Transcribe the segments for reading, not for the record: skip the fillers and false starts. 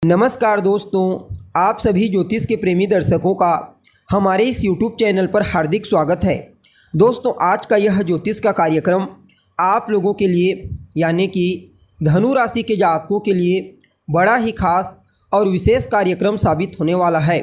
नमस्कार दोस्तों, आप सभी ज्योतिष के प्रेमी दर्शकों का हमारे इस YouTube चैनल पर हार्दिक स्वागत है। दोस्तों, आज का यह ज्योतिष का कार्यक्रम आप लोगों के लिए यानी कि धनु राशि के जातकों के लिए बड़ा ही खास और विशेष कार्यक्रम साबित होने वाला है।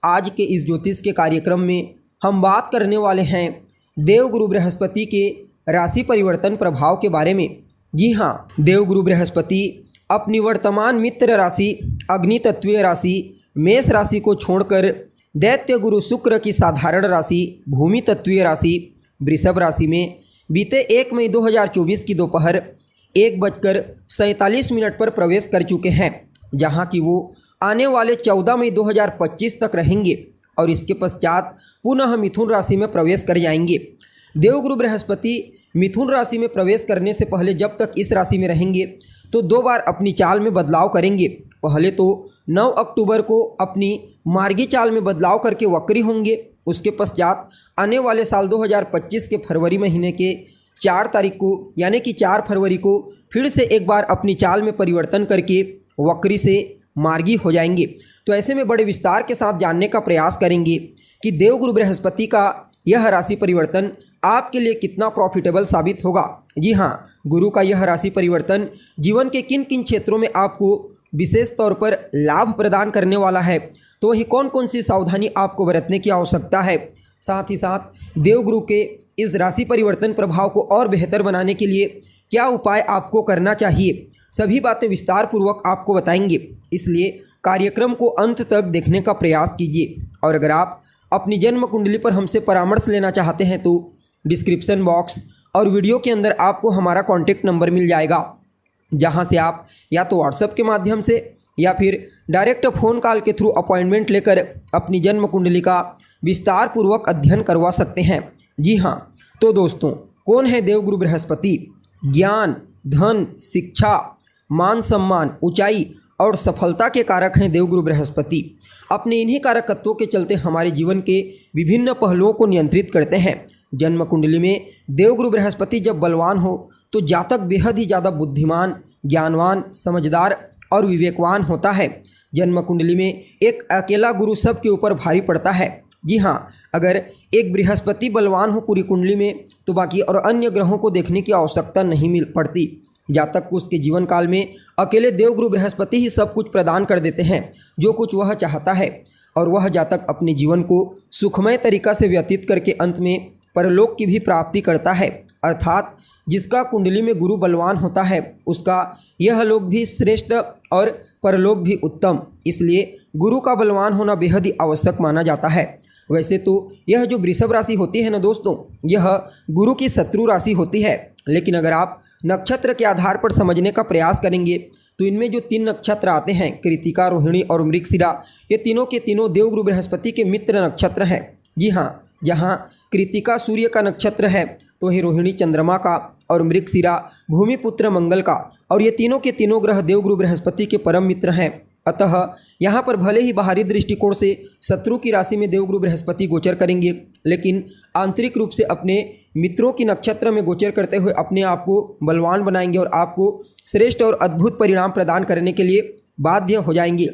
आज के इस ज्योतिष के कार्यक्रम में हम बात करने वाले हैं देवगुरु बृहस्पति के राशि परिवर्तन प्रभाव के बारे में। जी हाँ, देवगुरु बृहस्पति अपनी वर्तमान मित्र राशि अग्नि तत्वीय राशि मेष राशि को छोड़कर दैत्य गुरु शुक्र की साधारण राशि भूमि तत्वीय राशि वृषभ राशि में बीते 1 मई 2024 की दोपहर 1:47 पर प्रवेश कर चुके हैं, जहां कि वो आने वाले 14 मई 2025 तक रहेंगे और इसके पश्चात पुनः मिथुन राशि में प्रवेश कर जाएंगे। देवगुरु बृहस्पति मिथुन राशि में प्रवेश करने से पहले जब तक इस राशि में रहेंगे तो 2 बार अपनी चाल में बदलाव करेंगे। पहले तो 9 अक्टूबर को अपनी मार्गी चाल में बदलाव करके वक्री होंगे। उसके पश्चात आने वाले साल 2025 के फरवरी महीने के 4 तारीख को यानी कि 4 फरवरी को फिर से एक बार अपनी चाल में परिवर्तन करके वक्री से मार्गी हो जाएंगे। तो ऐसे में बड़े विस्तार के साथ जानने का प्रयास करेंगे कि देवगुरु बृहस्पति का यह राशि परिवर्तन आपके लिए कितना प्रॉफिटेबल साबित होगा। जी हाँ, गुरु का यह राशि परिवर्तन जीवन के किन किन क्षेत्रों में आपको विशेष तौर पर लाभ प्रदान करने वाला है, तो वही कौन कौन सी सावधानी आपको बरतने की आवश्यकता है। साथ ही साथ देवगुरु के इस राशि परिवर्तन प्रभाव को और बेहतर बनाने के लिए क्या उपाय आपको करना चाहिए, सभी बातें विस्तार पूर्वक आपको बताएंगे। इसलिए कार्यक्रम को अंत तक देखने का प्रयास कीजिए। और अगर आप अपनी जन्म कुंडली पर हमसे परामर्श लेना चाहते हैं तो डिस्क्रिप्शन बॉक्स और वीडियो के अंदर आपको हमारा कॉन्टैक्ट नंबर मिल जाएगा, जहां से आप या तो व्हाट्सएप के माध्यम से या फिर डायरेक्ट फ़ोन कॉल के थ्रू अपॉइंटमेंट लेकर अपनी जन्म कुंडली का विस्तार पूर्वक अध्ययन करवा सकते हैं। जी हाँ, तो दोस्तों, कौन है देवगुरु बृहस्पति? ज्ञान, धन, शिक्षा, मान सम्मान, ऊंचाई और सफलता के कारक हैं देवगुरु बृहस्पति। अपने इन्हीं कारक तत्वों के चलते हमारे जीवन के विभिन्न पहलुओं को नियंत्रित करते हैं। जन्म कुंडली में देवगुरु बृहस्पति जब बलवान हो तो जातक बेहद ही ज़्यादा बुद्धिमान, ज्ञानवान, समझदार और विवेकवान होता है। जन्म कुंडली में एक अकेला गुरु सबके ऊपर भारी पड़ता है। जी हाँ, अगर एक बृहस्पति बलवान हो पूरी कुंडली में तो बाकी और अन्य ग्रहों को देखने की आवश्यकता नहीं मिल पड़ती। जातक को उसके जीवन काल में अकेले देवगुरु बृहस्पति ही सब कुछ प्रदान कर देते हैं जो कुछ वह चाहता है, और वह जातक अपने जीवन को सुखमय तरीका से व्यतीत करके अंत में परलोक की भी प्राप्ति करता है। अर्थात जिसका कुंडली में गुरु बलवान होता है उसका यह लोक भी श्रेष्ठ और परलोक भी उत्तम। इसलिए गुरु का बलवान होना बेहद ही आवश्यक माना जाता है। वैसे तो यह जो वृषभ राशि होती है ना दोस्तों, यह गुरु की शत्रु राशि होती है, लेकिन अगर आप नक्षत्र के आधार पर समझने का प्रयास करेंगे तो इनमें जो 3 नक्षत्र आते हैं, कृतिका, रोहिणी और मृगशिरा, ये तीनों के तीनों देवगुरु बृहस्पति के मित्र नक्षत्र हैं। जी हाँ, जहाँ कृतिका सूर्य का नक्षत्र है तो ही रोहिणी चंद्रमा का और मृगशिरा भूमिपुत्र मंगल का, और ये तीनों के तीनों ग्रह देवगुरु बृहस्पति के परम मित्र हैं। अतः यहाँ पर भले ही बाहरी दृष्टिकोण से शत्रु की राशि में देवगुरु बृहस्पति गोचर करेंगे, लेकिन आंतरिक रूप से अपने मित्रों की नक्षत्र में गोचर करते हुए अपने आप को बलवान बनाएंगे और आपको श्रेष्ठ और अद्भुत परिणाम प्रदान करने के लिए बाध्य हो जाएंगे।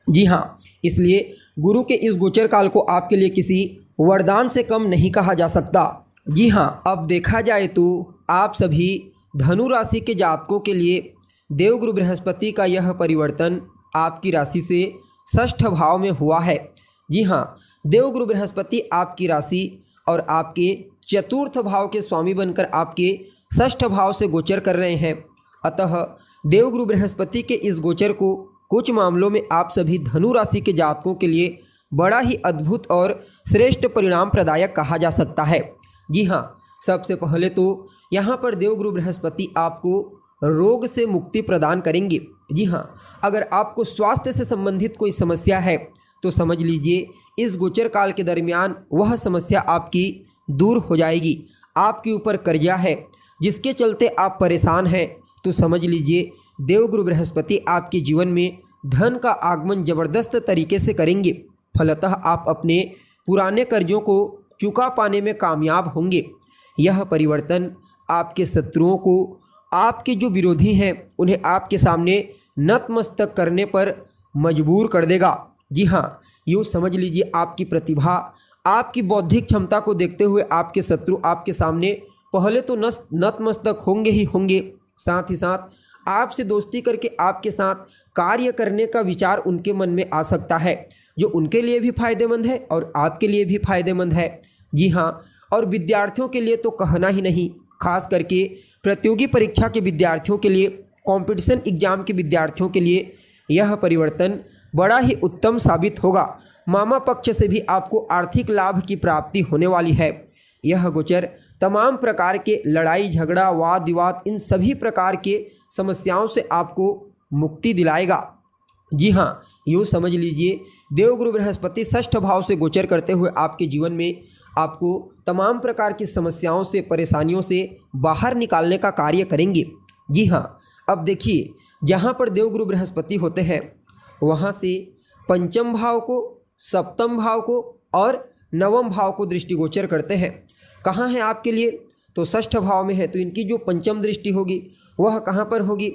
जी हाँ, इसलिए गुरु के इस गोचर काल को आपके लिए किसी वरदान से कम नहीं कहा जा सकता। जी हाँ, अब देखा जाए तो आप सभी धनु राशि के जातकों के लिए देवगुरु बृहस्पति का यह परिवर्तन आपकी राशि से षष्ठ भाव में हुआ है। जी हाँ, देवगुरु बृहस्पति आपकी राशि और आपके चतुर्थ भाव के स्वामी बनकर आपके षष्ठ भाव से गोचर कर रहे हैं। अतः देवगुरु बृहस्पति के इस गोचर को कुछ मामलों में आप सभी धनु राशि के जातकों के लिए बड़ा ही अद्भुत और श्रेष्ठ परिणाम प्रदायक कहा जा सकता है। जी हाँ, सबसे पहले तो यहाँ पर देवगुरु बृहस्पति आपको रोग से मुक्ति प्रदान करेंगे। जी हाँ, अगर आपको स्वास्थ्य से संबंधित कोई समस्या है तो समझ लीजिए इस गोचर काल के दरमियान वह समस्या आपकी दूर हो जाएगी। आपके ऊपर कर्जा है जिसके चलते आप परेशान हैं तो समझ लीजिए देवगुरु बृहस्पति आपके जीवन में धन का आगमन जबरदस्त तरीके से करेंगे। फलतः आप अपने पुराने कर्जों को चुका पाने में कामयाब होंगे। यह परिवर्तन आपके शत्रुओं को, आपके जो विरोधी हैं उन्हें आपके सामने नतमस्तक करने पर मजबूर कर देगा। जी हाँ, यूँ समझ लीजिए आपकी प्रतिभा, आपकी बौद्धिक क्षमता को देखते हुए आपके शत्रु आपके सामने पहले तो नतमस्तक होंगे ही होंगे, साथ ही साथ आपसे दोस्ती करके आपके साथ कार्य करने का विचार उनके मन में आ सकता है, जो उनके लिए भी फायदेमंद है और आपके लिए भी फायदेमंद है। जी हाँ, और विद्यार्थियों के लिए तो कहना ही नहीं, खास करके प्रतियोगी परीक्षा के विद्यार्थियों के लिए, कंपटीशन एग्जाम के विद्यार्थियों के लिए यह परिवर्तन बड़ा ही उत्तम साबित होगा। मामा पक्ष से भी आपको आर्थिक लाभ की प्राप्ति होने वाली है। यह गोचर तमाम प्रकार के लड़ाई झगड़ा वाद विवाद इन सभी प्रकार के समस्याओं से आपको मुक्ति दिलाएगा। जी हाँ, यूँ समझ लीजिए देवगुरु बृहस्पति षष्ठ भाव से गोचर करते हुए आपके जीवन में आपको तमाम प्रकार की समस्याओं से, परेशानियों से बाहर निकालने का कार्य करेंगे। जी हाँ, अब देखिए जहाँ पर देवगुरु बृहस्पति होते हैं वहाँ से पंचम भाव को, सप्तम भाव को और नवम भाव को दृष्टिगोचर करते हैं। कहाँ है आपके लिए? तो षष्ठ भाव में है, तो इनकी जो पंचम दृष्टि होगी वह कहाँ पर होगी?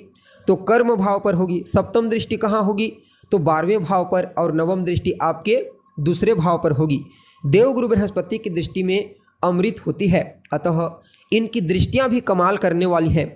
तो कर्म भाव पर होगी। सप्तम दृष्टि कहाँ होगी? तो 12वें भाव पर, और नवम दृष्टि आपके दूसरे भाव पर होगी। देवगुरु बृहस्पति की दृष्टि में अमृत होती है, अतः इनकी दृष्टियाँ भी कमाल करने वाली हैं।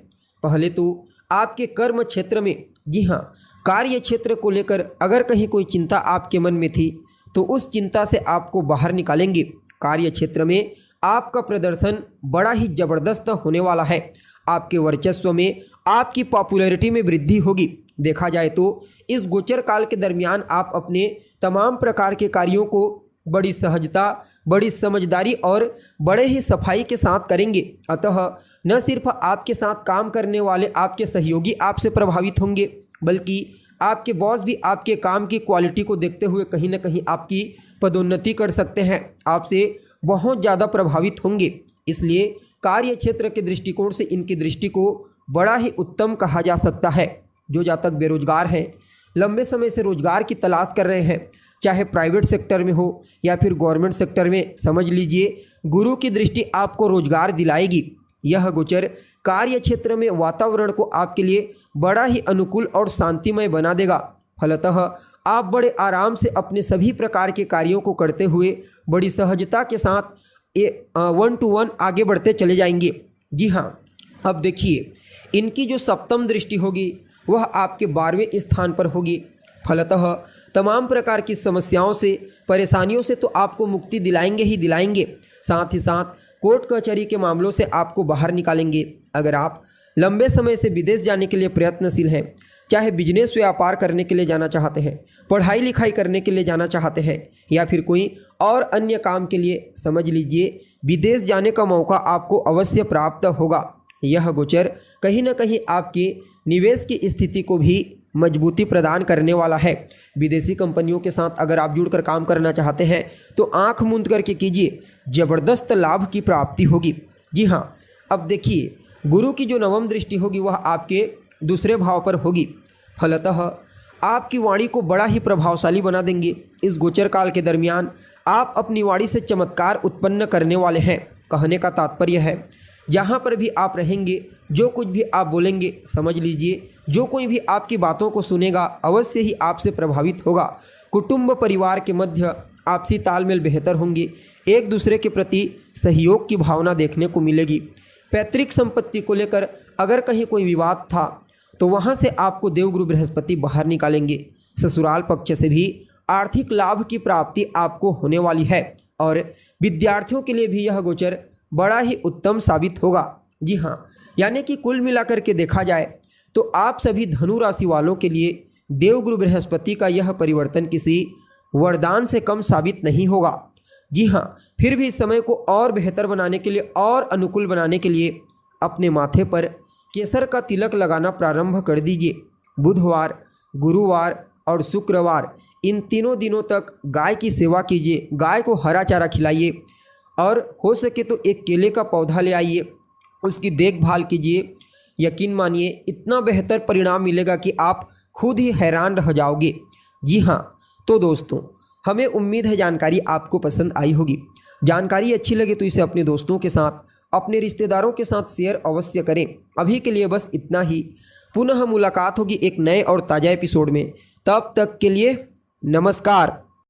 पहले तो आपके कर्म क्षेत्र में, जी हाँ, कार्य क्षेत्र को लेकर अगर कहीं कोई चिंता आपके मन में थी तो उस चिंता से आपको बाहर निकालेंगे। कार्य क्षेत्र में आपका प्रदर्शन बड़ा ही ज़बरदस्त होने वाला है। आपके वर्चस्व में, आपकी पॉपुलैरिटी में वृद्धि होगी। देखा जाए तो इस गोचर काल के दरमियान आप अपने तमाम प्रकार के कार्यों को बड़ी सहजता, बड़ी समझदारी और बड़े ही सफाई के साथ करेंगे। अतः न सिर्फ आपके साथ काम करने वाले आपके सहयोगी आपसे प्रभावित होंगे, बल्कि आपके बॉस भी आपके काम की क्वालिटी को देखते हुए कहीं ना कहीं आपकी पदोन्नति कर सकते हैं, आपसे बहुत ज़्यादा प्रभावित होंगे। इसलिए कार्य क्षेत्र के दृष्टिकोण से इनकी दृष्टि को बड़ा ही उत्तम कहा जा सकता है। जो जातक बेरोजगार हैं, लंबे समय से रोजगार की तलाश कर रहे हैं, चाहे प्राइवेट सेक्टर में हो या फिर गवर्नमेंट सेक्टर में, समझ लीजिए गुरु की दृष्टि आपको रोजगार दिलाएगी। यह गोचर कार्य क्षेत्र में वातावरण को आपके लिए बड़ा ही अनुकूल और शांतिमय बना देगा। फलतः आप बड़े आराम से अपने सभी प्रकार के कार्यों को करते हुए बड़ी सहजता के साथ 1 to 1 आगे बढ़ते चले जाएंगे। जी हाँ, अब देखिए इनकी जो सप्तम दृष्टि होगी वह आपके 12वें स्थान पर होगी। फलतः तमाम प्रकार की समस्याओं से, परेशानियों से तो आपको मुक्ति दिलाएंगे ही दिलाएंगे, साथ ही साथ कोर्ट कचहरी के मामलों से आपको बाहर निकालेंगे। अगर आप लंबे समय से विदेश जाने के लिए प्रयत्नशील हैं, चाहे बिजनेस व्यापार करने के लिए जाना चाहते हैं, पढ़ाई लिखाई करने के लिए जाना चाहते हैं, या फिर कोई और अन्य काम के लिए, समझ लीजिए विदेश जाने का मौका आपको अवश्य प्राप्त होगा। यह गोचर कहीं ना कहीं आपके निवेश की स्थिति को भी मजबूती प्रदान करने वाला है। विदेशी कंपनियों के साथ अगर आप जुड़कर काम करना चाहते हैं तो आंख मूंद करके कीजिए, ज़बरदस्त लाभ की प्राप्ति होगी। जी हाँ, अब देखिए गुरु की जो नवम दृष्टि होगी वह आपके दूसरे भाव पर होगी। फलतः आपकी वाणी को बड़ा ही प्रभावशाली बना देंगे। इस गोचर काल के दरमियान आप अपनी वाणी से चमत्कार उत्पन्न करने वाले हैं। कहने का तात्पर्य है जहाँ पर भी आप रहेंगे, जो कुछ भी आप बोलेंगे, समझ लीजिए जो कोई भी आपकी बातों को सुनेगा अवश्य ही आपसे प्रभावित होगा। कुटुंब परिवार के मध्य आपसी तालमेल बेहतर होंगे, एक दूसरे के प्रति सहयोग की भावना देखने को मिलेगी। पैतृक संपत्ति को लेकर अगर कहीं कोई विवाद था तो वहाँ से आपको देवगुरु बृहस्पति बाहर निकालेंगे। ससुराल पक्ष से भी आर्थिक लाभ की प्राप्ति आपको होने वाली है और विद्यार्थियों के लिए भी यह गोचर बड़ा ही उत्तम साबित होगा। जी हाँ, यानी कि कुल मिलाकर के देखा जाए तो आप सभी धनु राशि वालों के लिए देवगुरु बृहस्पति का यह परिवर्तन किसी वरदान से कम साबित नहीं होगा। जी हाँ, फिर भी इस समय को और बेहतर बनाने के लिए और अनुकूल बनाने के लिए अपने माथे पर केसर का तिलक लगाना प्रारंभ कर दीजिए। बुधवार, गुरुवार और शुक्रवार इन तीनों दिनों तक गाय की सेवा कीजिए, गाय को हरा चारा खिलाइए और हो सके तो एक केले का पौधा ले आइए, उसकी देखभाल कीजिए। यकीन मानिए इतना बेहतर परिणाम मिलेगा कि आप खुद ही हैरान रह जाओगे। जी हाँ, तो दोस्तों हमें उम्मीद है जानकारी आपको पसंद आई होगी। जानकारी अच्छी लगे तो इसे अपने दोस्तों के साथ, अपने रिश्तेदारों के साथ शेयर अवश्य करें। अभी के लिए बस इतना ही। पुनः मुलाकात होगी एक नए और ताज़ा एपिसोड में। तब तक के लिए नमस्कार।